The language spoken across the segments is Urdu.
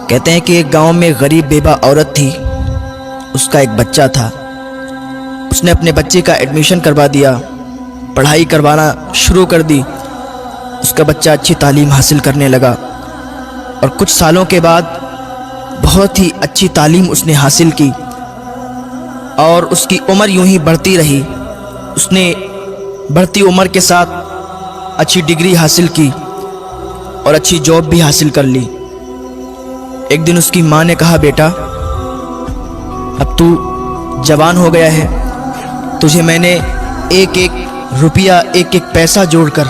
کہتے ہیں کہ ایک گاؤں میں غریب بیوہ عورت تھی، اس کا ایک بچہ تھا۔ اس نے اپنے بچے کا ایڈمیشن کروا دیا، پڑھائی کروانا شروع کر دی۔ اس کا بچہ اچھی تعلیم حاصل کرنے لگا اور کچھ سالوں کے بعد بہت ہی اچھی تعلیم اس نے حاصل کی اور اس کی عمر یوں ہی بڑھتی رہی۔ اس نے بڑھتی عمر کے ساتھ اچھی ڈگری حاصل کی اور اچھی جاب بھی حاصل کر لی۔ ایک دن اس کی ماں نے کہا، بیٹا اب تو جوان ہو گیا ہے، تجھے میں نے ایک ایک روپیہ ایک ایک پیسہ جوڑ کر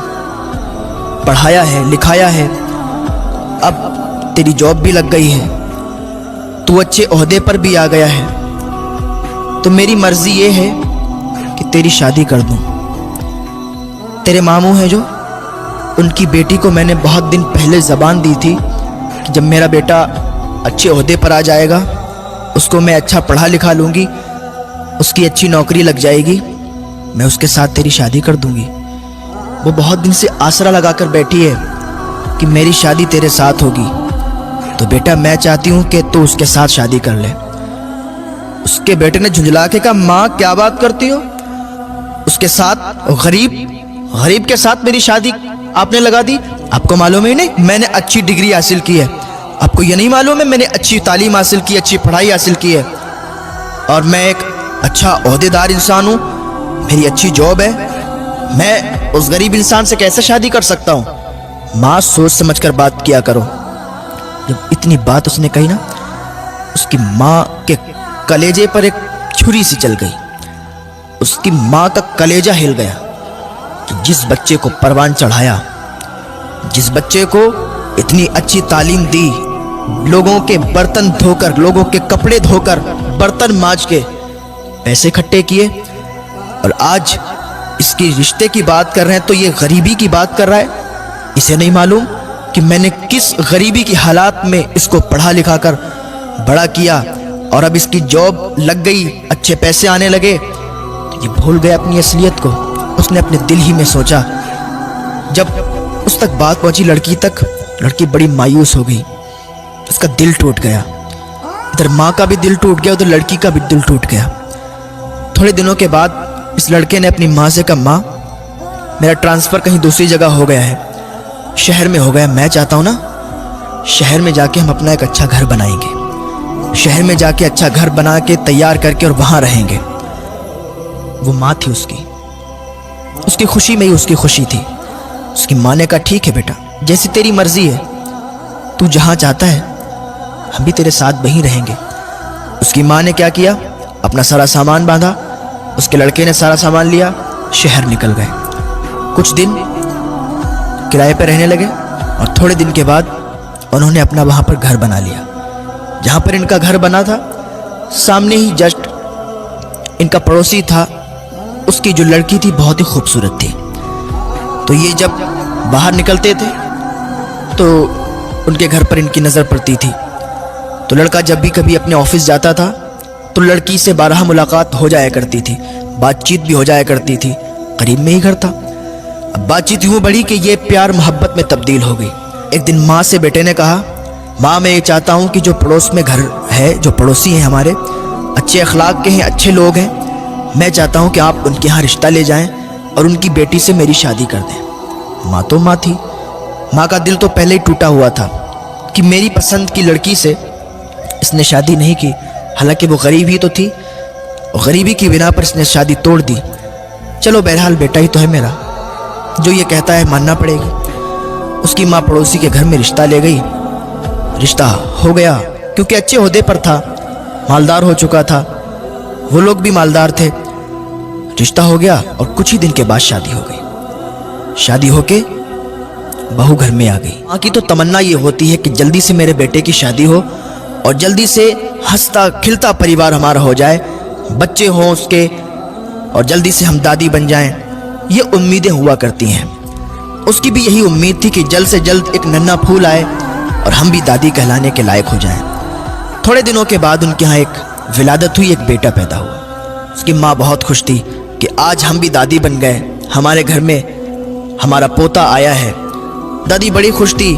پڑھایا ہے، لکھایا ہے، اب تیری جاب بھی لگ گئی ہے، تو اچھے عہدے پر بھی آ گیا ہے، تو میری مرضی یہ ہے کہ تیری شادی کر دوں۔ تیرے ماموں ہیں جو، ان کی بیٹی کو میں نے بہت دن پہلے زبان دی تھی کہ جب میرا بیٹا اچھے عہدے پر آ جائے گا، اس کو میں اچھا پڑھا لکھا لوں گی، اس کی اچھی نوکری لگ جائے گی، میں اس کے ساتھ تیری شادی کر دوں گی۔ وہ بہت دن سے آسرا لگا کر بیٹھی ہے کہ میری شادی تیرے ساتھ ہوگی، تو بیٹا میں چاہتی ہوں کہ تو اس کے ساتھ شادی کر لے۔ اس کے بیٹے نے جھنجھلا کے کہا، ماں کیا بات کرتی ہو؟ اس کے ساتھ غریب کے ساتھ میری شادی آپ نے لگا دی؟ آپ کو معلوم ہی نہیں میں نے اچھی ڈگری حاصل کی ہے؟ آپ کو یہ نہیں معلوم ہے میں نے اچھی تعلیم حاصل کی، اچھی پڑھائی حاصل کی ہے، اور میں ایک اچھا عہدے دار انسان ہوں، میری اچھی جاب ہے، میں اس غریب انسان سے کیسے شادی کر سکتا ہوں؟ ماں سوچ سمجھ کر بات کیا کرو۔ جب اتنی بات اس نے کہی نا، اس کی ماں کے کلیجے پر ایک چھری سی چل گئی۔ اس کی ماں کا کلیجہ ہل گیا کہ جس بچے کو پروان چڑھایا، جس بچے کو اتنی اچھی تعلیم دی، لوگوں کے برتن دھو کر، لوگوں کے کپڑے دھو کر، برتن مانج کے پیسے اکٹھے کیے، اور آج اس کی رشتے کی بات کر رہے ہیں تو یہ غریبی کی بات کر رہا ہے۔ اسے نہیں معلوم کہ میں نے کس غریبی کی حالات میں اس کو پڑھا لکھا کر بڑا کیا، اور اب اس کی جاب لگ گئی، اچھے پیسے آنے لگے، تو یہ بھول گیا اپنی اصلیت کو۔ اس نے اپنے دل ہی میں سوچا۔ جب اس تک بات پہنچی لڑکی تک، لڑکی بڑی مایوس ہو گئی، اس کا دل ٹوٹ گیا، ادھر ماں کا بھی دل ٹوٹ گیا، ادھر لڑکی کا بھی دل ٹوٹ گیا۔ تھوڑے دنوں کے بعد اس لڑکے نے اپنی ماں سے کہا، ماں میرا ٹرانسفر کہیں دوسری جگہ ہو گیا ہے، شہر میں ہو گیا، میں چاہتا ہوں نا شہر میں جا کے ہم اپنا ایک اچھا گھر بنائیں گے، شہر میں جا کے اچھا گھر بنا کے تیار کر کے اور وہاں رہیں گے۔ وہ ماں تھی اس کی خوشی میں ہی اس کی خوشی تھی۔ اس کی ماں نے کہا، ٹھیک ہے بیٹا، جیسی تیری مرضی ہے، تو جہاں چاہتا ہے ہم بھی تیرے ساتھ وہیں رہیں گے۔ اس کی ماں نے کیا کیا، اپنا سارا سامان باندھا، اس کے لڑکے نے سارا سامان لیا، شہر نکل گئے۔ کچھ دن کرائے پہ رہنے لگے، اور تھوڑے دن کے بعد انہوں نے اپنا وہاں پر گھر بنا لیا۔ جہاں پر ان کا گھر بنا تھا، سامنے ہی جسٹ ان کا پڑوسی تھا، اس کی جو لڑکی تھی بہت ہی خوبصورت تھی، تو یہ جب باہر نکلتے تھے تو ان کے گھر پر ان کی نظر پڑتی تھی، تو لڑکا جب بھی کبھی اپنے آفس جاتا تھا تو لڑکی سے بارہا ملاقات ہو جایا کرتی تھی، بات چیت بھی ہو جایا کرتی تھی، قریب میں ہی گھر تھا۔ اب بات چیت یوں بڑھی کہ یہ پیار محبت میں تبدیل ہو گئی۔ ایک دن ماں سے بیٹے نے کہا، ماں میں یہ چاہتا ہوں کہ جو پڑوس میں گھر ہے، جو پڑوسی ہیں ہمارے، اچھے اخلاق کے ہیں، اچھے لوگ ہیں، میں چاہتا ہوں کہ آپ ان کے ہاں رشتہ لے جائیں اور ان کی بیٹی سے میری شادی کر دیں۔ ماں تو ماں تھی، ماں کا دل تو پہلے ہی ٹوٹا ہوا تھا کہ میری پسند کی لڑکی سے اس نے شادی نہیں کی، حالانکہ وہ غریب ہی تو تھی، غریبی کی بنا پر اس نے شادی توڑ دی۔ چلو بہرحال بیٹا ہی تو ہے میرا، جو یہ کہتا ہے ماننا پڑے گی۔ اس کی ماں پڑوسی کے گھر میں رشتہ لے گئی، رشتہ ہو گیا، کیونکہ اچھے عہدے پر تھا، مالدار ہو چکا تھا، وہ لوگ بھی مالدار تھے، رشتہ ہو گیا، اور کچھ ہی دن کے بعد شادی ہو گئی۔ شادی ہو کے بہو گھر میں آ گئی۔ ماں کی تو تمنا یہ ہوتی ہے کہ جلدی سے میرے بیٹے کی شادی ہو اور جلدی سے ہنستا کھلتا پریوار ہمارا ہو جائے، بچے ہوں اس کے، اور جلدی سے ہم دادی بن جائیں، یہ امیدیں ہوا کرتی ہیں۔ اس کی بھی یہی امید تھی کہ جلد سے جلد ایک ننھا پھول آئے اور ہم بھی دادی کہلانے کے لائق ہو جائیں۔ تھوڑے دنوں کے بعد ان کے ہاں ایک ولادت ہوئی، ایک بیٹا پیدا ہوا۔ اس کی ماں بہت خوش تھی کہ آج ہم بھی دادی بن گئے، ہمارے گھر میں ہمارا پوتا آیا ہے۔ دادی بڑی خوش تھی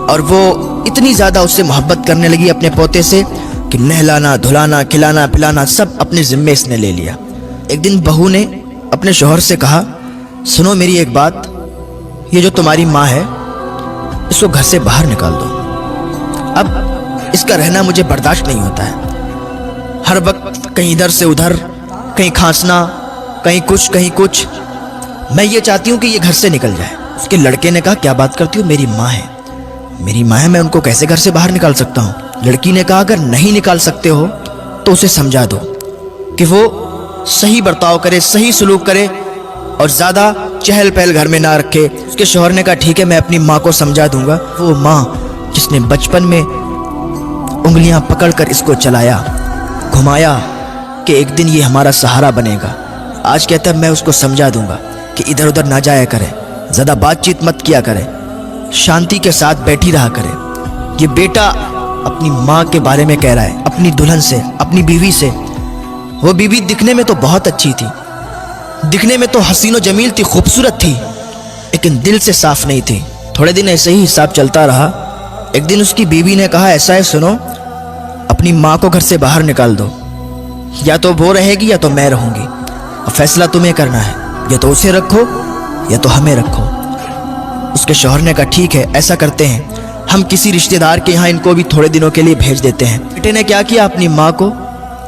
اور وہ اتنی زیادہ اس سے محبت کرنے لگی اپنے پوتے سے کہ نہلانا دھلانا کھلانا پلانا سب اپنے ذمے اس نے لے لیا۔ ایک دن بہو نے اپنے شوہر سے کہا، سنو میری ایک بات، یہ جو تمہاری ماں ہے اس کو گھر سے باہر نکال دو، اب اس کا رہنا مجھے برداشت نہیں ہوتا ہے، ہر وقت کہیں ادھر سے ادھر، کہیں کھانسنا، کہیں کچھ، میں یہ چاہتی ہوں کہ یہ گھر سے نکل جائے۔ اس کے لڑکے نے کہا، کیا بات کرتی ہو، میری ماں ہے، میں ان کو کیسے گھر سے باہر نکال سکتا ہوں؟ لڑکی نے کہا، اگر نہیں نکال سکتے ہو تو اسے سمجھا دو کہ وہ صحیح برتاؤ کرے، صحیح سلوک کرے اور زیادہ چہل پہل گھر میں نہ رکھے۔ اس کے شوہر نے کہا، ٹھیک ہے میں اپنی ماں کو سمجھا دوں گا۔ وہ ماں جس نے بچپن میں انگلیاں پکڑ کر اس کو چلایا، گھمایا کہ ایک دن یہ ہمارا سہارا بنے گا، آج کہتا ہے میں اس کو سمجھا دوں گا کہ ادھر ادھر نہ جایا کرے، زیادہ بات چیت مت کیا کرے، شانتی کے ساتھ بیٹھی رہا کرے۔ یہ بیٹا اپنی ماں کے بارے میں کہہ رہا ہے، اپنی دلہن سے، اپنی بیوی سے۔ وہ بیوی دکھنے میں تو بہت اچھی تھی، دکھنے میں تو حسین و جمیل تھی، خوبصورت تھی، لیکن دل سے صاف نہیں تھی۔ تھوڑے دن ایسے ہی حساب چلتا رہا۔ ایک دن اس کی بیوی نے کہا، ایسا ہے سنو، اپنی ماں کو گھر سے باہر نکال دو، یا تو وہ رہے گی یا تو میں رہوں گی، اور فیصلہ تمہیں کرنا ہے، یا تو اسے رکھو یا تو ہمیں رکھو۔ اس کے شوہر نے کہا، ٹھیک ہے ایسا کرتے ہیں، ہم کسی رشتہ دار کے یہاں ان کو بھی تھوڑے دنوں کے لیے بھیج دیتے ہیں۔ بیٹے نے کیا کیا، اپنی ماں کو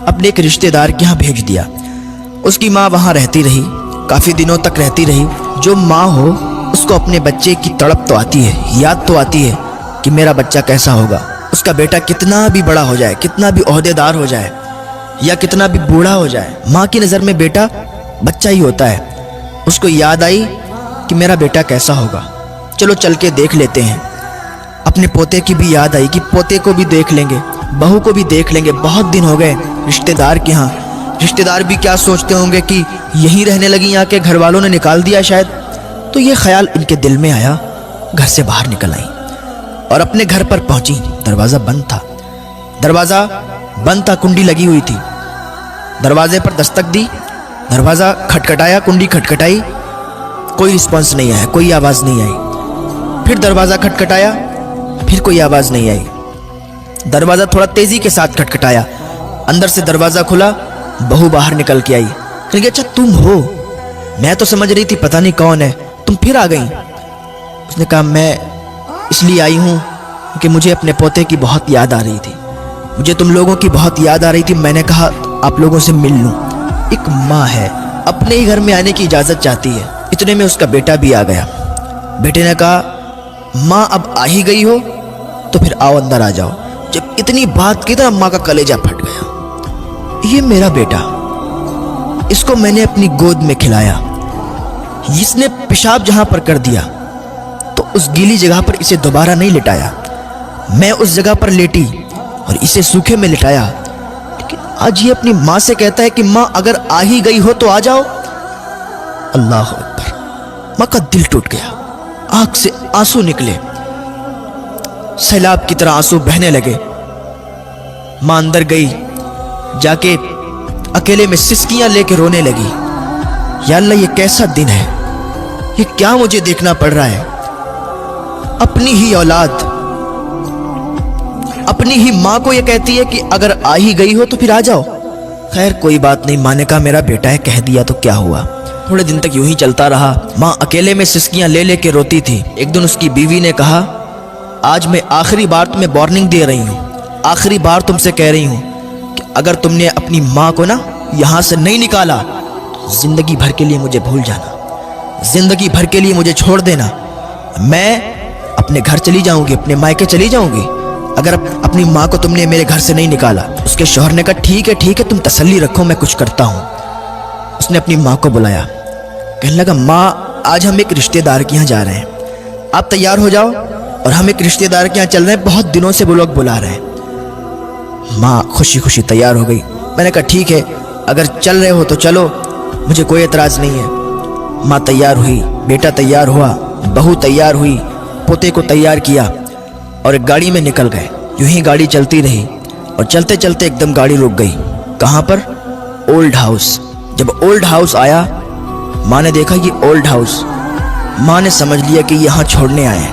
اپنے ایک رشتہ دار کے یہاں بھیج دیا۔ اس کی ماں وہاں رہتی رہی، کافی دنوں تک رہتی رہی۔ جو ماں ہو اس کو اپنے بچے کی تڑپ تو آتی ہے، یاد تو آتی ہے کہ میرا بچہ کیسا ہوگا، اس کا بیٹا کتنا بھی بڑا ہو جائے، کتنا بھی عہدے دار ہو جائے یا کتنا بھی بوڑھا ہو جائے، ماں کی نظر میں بیٹا بچہ ہی ہوتا ہے۔ اس کو یاد آئی کہ میرا بیٹا کیسا ہوگا، چلو چل کے دیکھ لیتے ہیں۔ اپنے پوتے کی بھی یاد آئی کہ پوتے کو بھی دیکھ لیں گے، بہو کو بھی دیکھ لیں گے، بہت دن ہو گئے رشتہ دار کے ہاں۔ رشتہ دار بھی کیا سوچتے ہوں گے کہ یہیں رہنے لگی، آ کے گھر والوں نے نکال دیا شاید۔ تو یہ خیال ان کے دل میں آیا، گھر سے باہر نکل آئی اور اپنے گھر پر پہنچی۔ دروازہ بند تھا، کنڈی لگی ہوئی تھی۔ دروازے پر دستک دی، دروازہ کھٹکھٹایا، کنڈی کھٹکھٹائی، کوئی رسپانس نہیں آیا، کوئی آواز نہیں آئی۔ پھر دروازہ کھٹکھٹایا، پھر کوئی آواز نہیں آئی۔ دروازہ تھوڑا تیزی کے ساتھ کھٹکھٹایا، اندر سے دروازہ کھلا، بہو باہر نکل کے آئی۔ کہ اچھا تم ہو، میں تو سمجھ رہی تھی پتہ نہیں کون ہے، تم پھر آ گئی۔ اس نے کہا، میں اس لیے آئی ہوں کہ مجھے اپنے پوتے کی بہت یاد آ رہی تھی، مجھے تم لوگوں کی بہت یاد آ رہی تھی، میں نے کہا آپ لوگوں سے مل لوں۔ ایک ماں ہے، اپنے ہی گھر میں آنے کی اجازت چاہتی ہے۔ اتنے میں اس کا بیٹا بھی آ گیا۔ بیٹے نے کہا، ماں اب آ ہی گئی ہو تو پھر آؤ اندر آ جاؤ۔ جب اتنی بات کی تو ماں کا کلیجہ پھٹ گیا۔ یہ میرا بیٹا، اس کو میں نے اپنی گود میں کھلایا، اس نے پیشاب جہاں پر کر دیا تو اس گیلی جگہ پر اسے دوبارہ نہیں لٹایا، میں اس جگہ پر لیٹی اور اسے سوکھے میں لٹایا، لیکن آج یہ اپنی ماں سے کہتا ہے کہ ماں اگر آ ہی گئی ہو تو آ جاؤ۔ اللہ اکبر! ماں کا دل ٹوٹ گیا، آنکھ سے آنسو نکلے، سیلاب کی طرح آنسو بہنے لگے۔ ماں اندر گئی، جا کے اکیلے میں سسکیاں لے کے رونے لگی۔ یا اللہ یہ کیسا دن ہے، یہ کیا مجھے دیکھنا پڑ رہا ہے؟ اپنی ہی اولاد اپنی ہی ماں کو یہ کہتی ہے کہ اگر آ ہی گئی ہو تو پھر آ جاؤ۔ خیر کوئی بات نہیں، ماں نے کہا میرا بیٹا ہے، کہہ دیا تو کیا ہوا۔ تھوڑے دن تک یوں ہی چلتا رہا۔ ماں اکیلے میں سسکیاں لے لے کے روتی تھی۔ ایک دن اس کی بیوی نے کہا، آج میں آخری بار تمہیں وارننگ دے رہی ہوں، آخری بار تم سے کہہ رہی ہوں کہ اگر تم نے اپنی ماں کو نا یہاں سے نہیں نکالا تو زندگی بھر کے لیے مجھے بھول جانا، زندگی بھر کے لیے مجھے چھوڑ دینا، میں اپنے گھر چلی جاؤں گی، اپنے مائکے چلی جاؤں گی اگر اپنی ماں کو تم نے میرے گھر سے نہیں نکالا۔ اس کے شوہر نے کہا، ٹھیک ہے تم تسلی رکھو، میں کچھ کرتا ہوں۔ اس نے اپنی ماں کو بلایا، کہنے لگا، ماں آج ہم ایک رشتہ دار کے یہاں جا رہے ہیں، آپ تیار ہو جاؤ، اور ہم ایک رشتہ دار کے یہاں چل رہے ہیں، بہت دنوں سے وہ لوگ بلا رہے ہیں۔ ماں خوشی خوشی تیار ہو گئی۔ میں نے کہا ٹھیک ہے، اگر چل رہے ہو تو چلو، مجھے کوئی اعتراض نہیں ہے۔ ماں تیار ہوئی، بیٹا تیار ہوا، بہو تیار ہوئی، پوتے کو تیار کیا اور ایک گاڑی میں نکل گئے۔ یوں ہی گاڑی چلتی رہی اور چلتے چلتے ایک دم گاڑی رک گئی۔ کہاں پر؟ Old house. جب اولڈ ہاؤس آیا، ماں نے دیکھا یہ اولڈ ہاؤس، ماں نے سمجھ لیا کہ یہاں چھوڑنے آئے ہیں۔